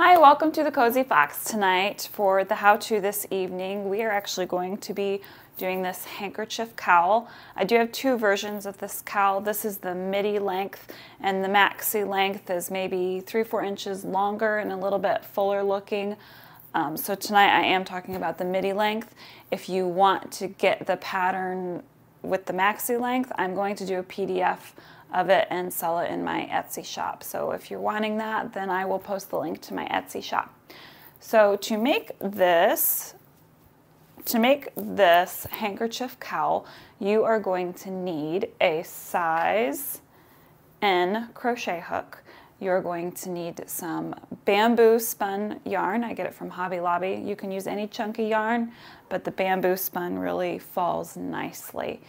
Hi, welcome to the Cozy Fox. Tonight for the how-to this evening, we are actually going to be doing this handkerchief cowl. I do have two versions of this cowl. This is the midi length, and the maxi length is maybe 3-4 inches longer and a little bit fuller looking. So tonight I am talking about the midi length. If you want to get the pattern with the maxi length, I'm going to do a PDF of it and sell it in my Etsy shop. So if you're wanting that, then I will post the link to my Etsy shop. So to make this handkerchief cowl, you are going to need a size N crochet hook. You're going to need some bamboo spun yarn. I get it from Hobby Lobby. You can use any chunky yarn, but the bamboo spun really falls nicely.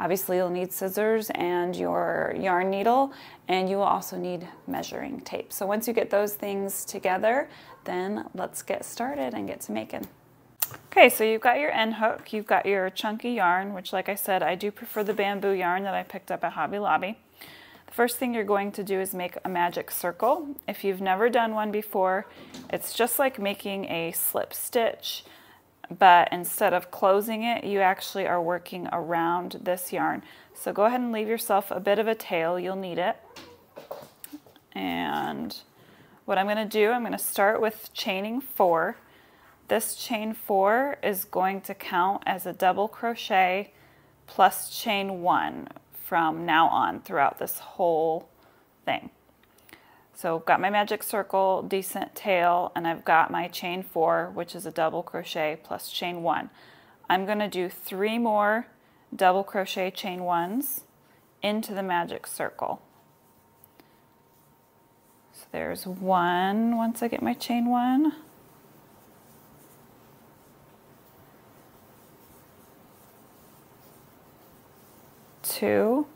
Obviously, you'll need scissors and your yarn needle, and you will also need measuring tape. So once you get those things together, then let's get started and get to making. Okay, so you've got your end hook, you've got your chunky yarn, which, like I said, I do prefer the bamboo yarn that I picked up at Hobby Lobby. The first thing you're going to do is make a magic circle. If you've never done one before, it's just like making a slip stitch, but instead of closing it, you actually are working around this yarn. So go ahead and leave yourself a bit of a tail. You'll need it. And what I'm going to do, I'm going to start with chaining 4. This chain 4 is going to count as a double crochet plus chain 1 from now on throughout this whole thing. So I've got my magic circle, decent tail, and I've got my chain 4, which is a double crochet plus chain 1. I'm going to do 3 more double crochet chain 1s into the magic circle. So there's 1 once I get my chain 1. 2.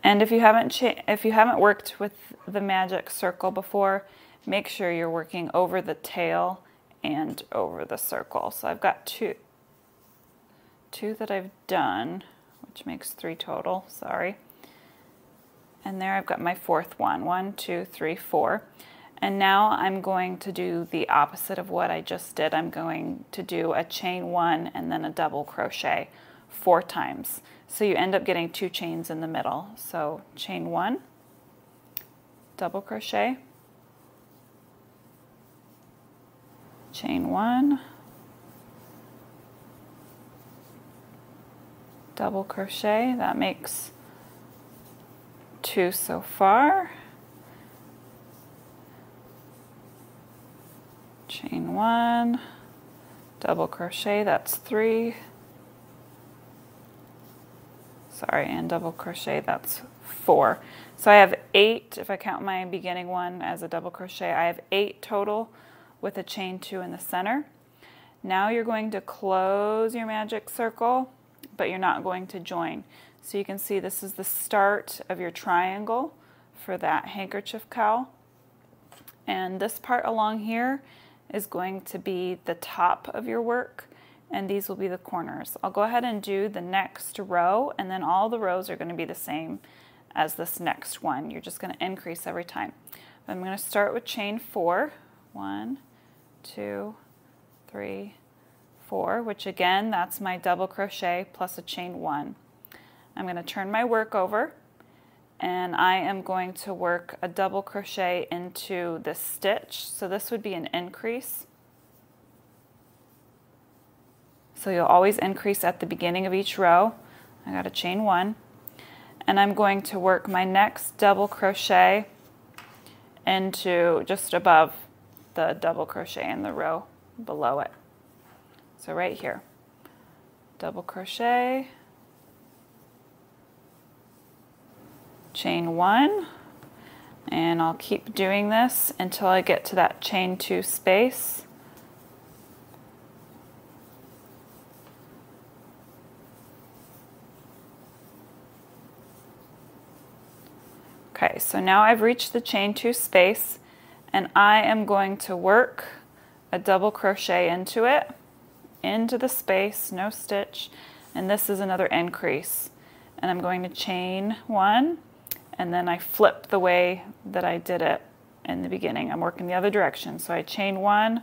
And if you haven't worked with the magic circle before, make sure you're working over the tail and over the circle. So I've got two that I've done, which makes 3 total, sorry. And there I've got my 4th one. 1, 2, 3, 4. And now I'm going to do the opposite of what I just did. I'm going to do a chain 1 and then a double crochet 4 times. So you end up getting 2 chains in the middle. So chain 1, double crochet, chain 1, double crochet. That makes 2 so far. Chain 1, double crochet, that's 3. Sorry, and double crochet, that's 4. So I have 8, if I count my beginning one as a double crochet, I have 8 total with a chain 2 in the center. Now you're going to close your magic circle, but you're not going to join. So you can see this is the start of your triangle for that handkerchief cowl. And this part along here is going to be the top of your work, and these will be the corners. I'll go ahead and do the next row, and then all the rows are going to be the same as this next one. You're just going to increase every time. I'm going to start with chain 4. 1, 2, 3, 4, which again, that's my double crochet plus a chain 1. I'm going to turn my work over, and I am going to work a double crochet into this stitch. So this would be an increase. So you'll always increase at the beginning of each row. I got a chain 1, and I'm going to work my next double crochet into just above the double crochet in the row below it. So right here, double crochet, chain 1, and I'll keep doing this until I get to that chain 2 space. Okay, so now I've reached the chain 2 space, and I am going to work a double crochet into it, into the space, no stitch, and this is another increase. And I'm going to chain 1, and then I flip the way that I did it in the beginning. I'm working the other direction. So I chain 1,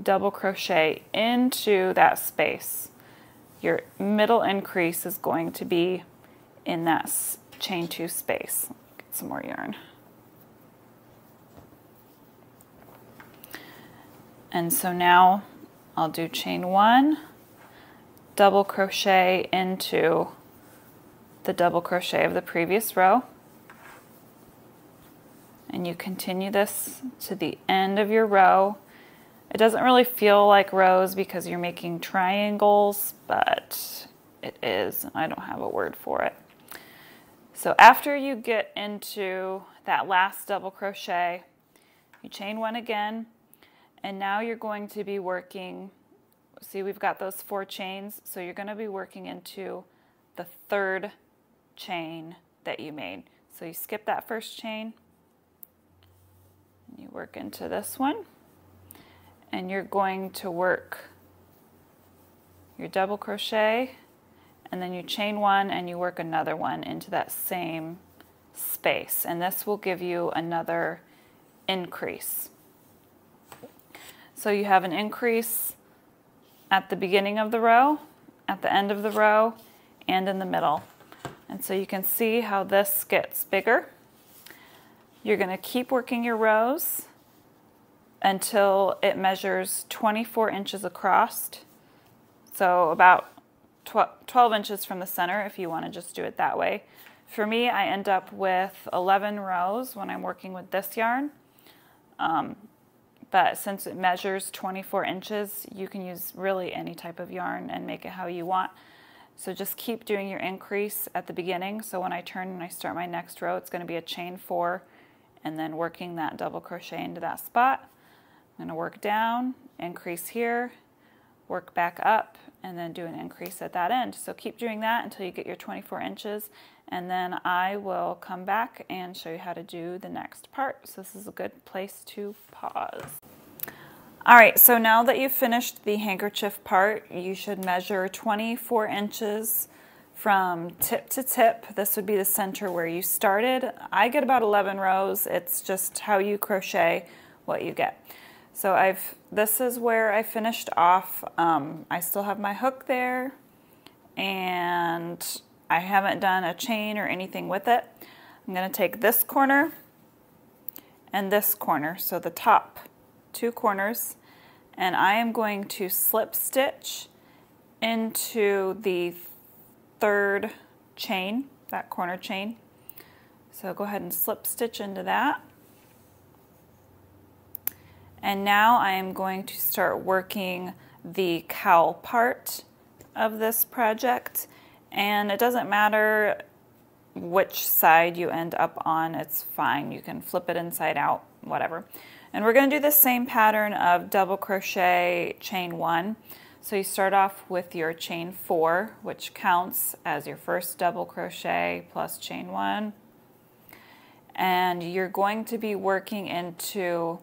double crochet into that space. Your middle increase is going to be in that chain 2 space. Get some more yarn. And so now I'll do chain 1, double crochet into the double crochet of the previous row. And you continue this to the end of your row. It doesn't really feel like rows because you're making triangles, but it is. I don't have a word for it. So after you get into that last double crochet, you chain 1 again, and now you're going to be working, see we've got those 4 chains, so you're going to be working into the 3rd chain that you made. So you skip that first chain, and you work into this one, and you're going to work your double crochet, and then you chain 1 and you work another one into that same space, and this will give you another increase. So you have an increase at the beginning of the row, at the end of the row, and in the middle. And so you can see how this gets bigger. You're going to keep working your rows until it measures 24 inches across. So about 12 inches from the center if you want to just do it that way. For me, I end up with 11 rows when I'm working with this yarn. But since it measures 24 inches, you can use really any type of yarn and make it how you want. So just keep doing your increase at the beginning. So when I turn and I start my next row, it's going to be a chain 4 and then working that double crochet into that spot. I'm going to work down, increase here, work back up, and then do an increase at that end. So keep doing that until you get your 24 inches, and then I will come back and show you how to do the next part. So this is a good place to pause. All right, so now that you've finished the handkerchief part, you should measure 24 inches from tip to tip. This would be the center where you started. I get about 11 rows. It's just how you crochet what you get. So this is where I finished off. I still have my hook there, and I haven't done a chain or anything with it. I'm going to take this corner and this corner, so the top 2 corners, and I am going to slip stitch into the 3rd chain, that corner chain. So go ahead and slip stitch into that. And now I am going to start working the cowl part of this project. And it doesn't matter which side you end up on, it's fine. You can flip it inside out, whatever. And we're going to do the same pattern of double crochet, chain 1. So you start off with your chain 4, which counts as your first double crochet plus chain 1. And you're going to be working into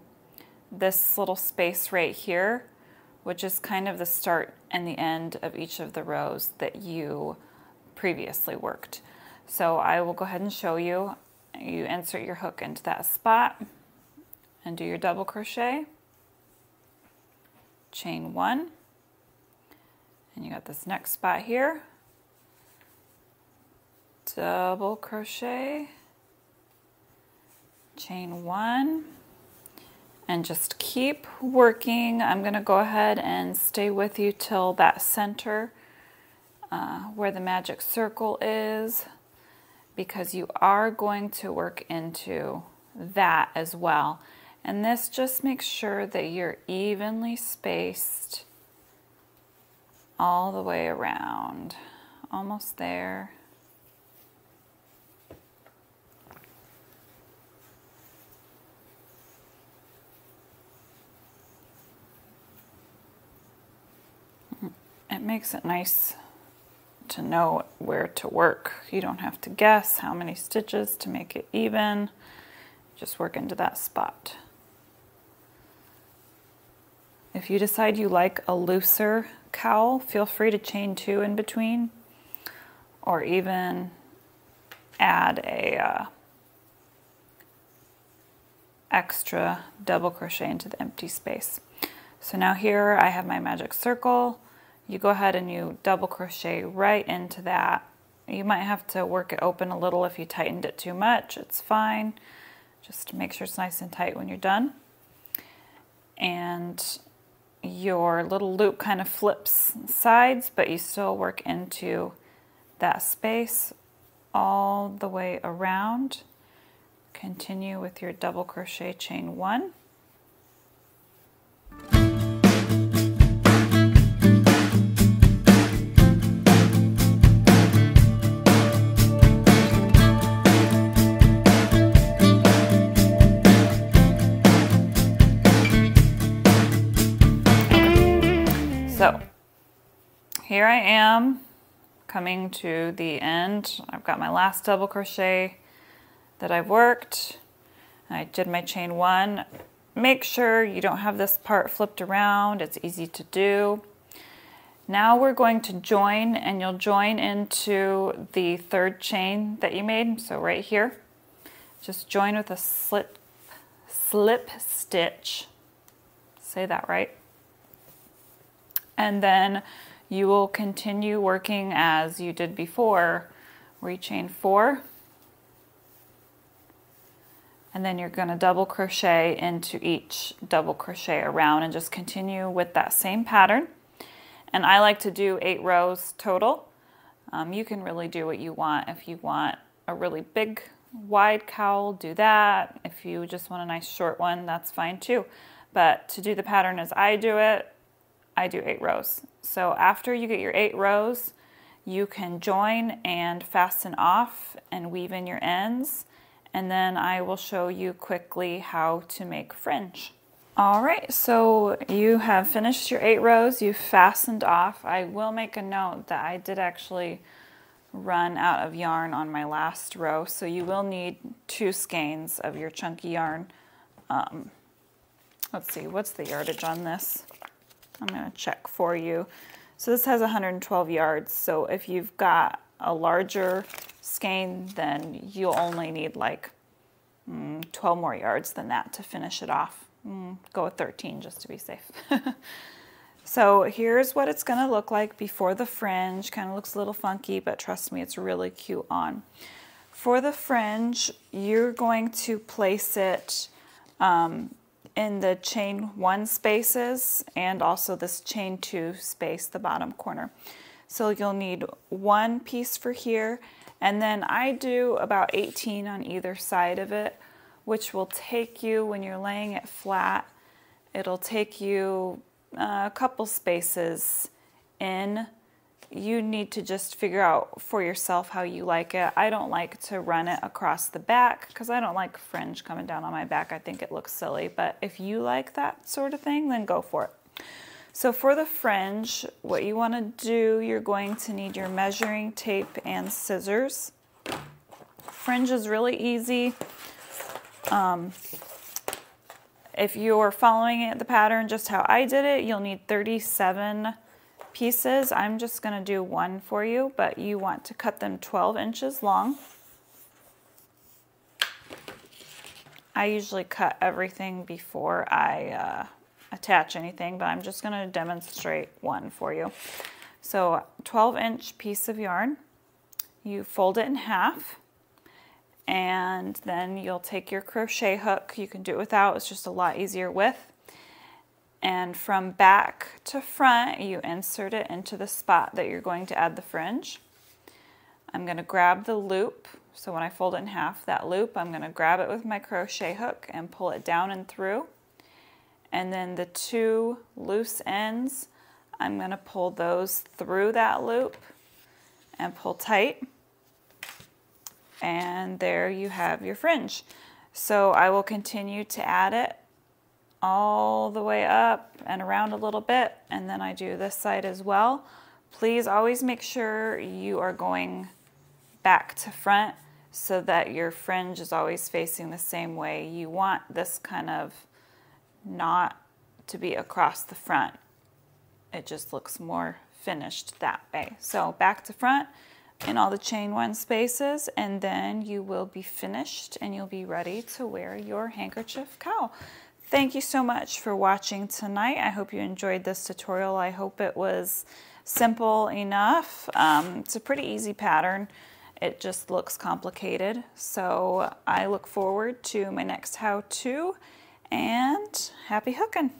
this little space right here, which is kind of the start and the end of each of the rows that you previously worked. So I will go ahead and show you. You insert your hook into that spot and do your double crochet, chain 1, and you got this next spot here, double crochet, chain 1, and just keep working. I'm going to go ahead and stay with you till that center where the magic circle is, because you are going to work into that as well. And this just makes sure that you're evenly spaced all the way around. Almost there. It makes it nice to know where to work. You don't have to guess how many stitches to make it even. Just work into that spot. If you decide you like a looser cowl, feel free to chain 2 in between, or even add extra double crochet into the empty space. So now here I have my magic circle. You go ahead and you double crochet right into that. You might have to work it open a little if you tightened it too much. It's fine. Just make sure it's nice and tight when you're done. And your little loop kind of flips sides, but you still work into that space all the way around. Continue with your double crochet chain 1. So here I am coming to the end. I've got my last double crochet that I've worked. I did my chain 1. Make sure you don't have this part flipped around. It's easy to do. Now we're going to join, and you'll join into the 3rd chain that you made. So right here, just join with a slip stitch. Say that right. And then you will continue working as you did before, where you chain 4, and then you're going to double crochet into each double crochet around, and just continue with that same pattern. And I like to do 8 rows total. You can really do what you want. If you want a really big wide cowl, do that. If you just want a nice short one, that's fine too. But to do the pattern as I do it, I do 8 rows. So after you get your 8 rows, you can join and fasten off and weave in your ends, and then I will show you quickly how to make fringe. All right, so you have finished your 8 rows, you've fastened off. I will make a note that I did actually run out of yarn on my last row, so you will need 2 skeins of your chunky yarn. Let's see, what's the yardage on this? I'm going to check for you. So this has 112 yards. So if you've got a larger skein, then you'll only need like 12 more yards than that to finish it off. Go with 13 just to be safe. So here's what it's going to look like before the fringe. Kind of looks a little funky, but trust me, it's really cute on. For the fringe, you're going to place it in the chain 1 spaces and also this chain 2 space, the bottom corner. So you'll need 1 piece for here, and then I do about 18 on either side of it, which will take you, when you're laying it flat, it'll take you a couple spaces in. You need to just figure out for yourself how you like it. I don't like to run it across the back because I don't like fringe coming down on my back. I think it looks silly, but if you like that sort of thing, then go for it. So for the fringe, what you want to do, you're going to need your measuring tape and scissors. Fringe is really easy. If you're following the pattern just how I did it, you'll need 37 pieces. I'm just going to do 1 for you, but you want to cut them 12 inches long. I usually cut everything before I attach anything, but I'm just going to demonstrate 1 for you. So 12-inch piece of yarn, you fold it in half, and then you'll take your crochet hook. You can do it without, it's just a lot easier with. And from back to front, you insert it into the spot that you're going to add the fringe. I'm going to grab the loop. So when I fold it in half, that loop, I'm going to grab it with my crochet hook and pull it down and through. And then the 2 loose ends, I'm going to pull those through that loop and pull tight. And there you have your fringe. So I will continue to add it all the way up and around a little bit, and then I do this side as well. Please always make sure you are going back to front so that your fringe is always facing the same way. You want this kind of knot to be across the front. It just looks more finished that way. So back to front, in all the chain one spaces, and then you will be finished and you'll be ready to wear your handkerchief cowl. Thank you so much for watching tonight. I hope you enjoyed this tutorial. I hope it was simple enough. It's a pretty easy pattern. It just looks complicated. So I look forward to my next how-to, and happy hooking!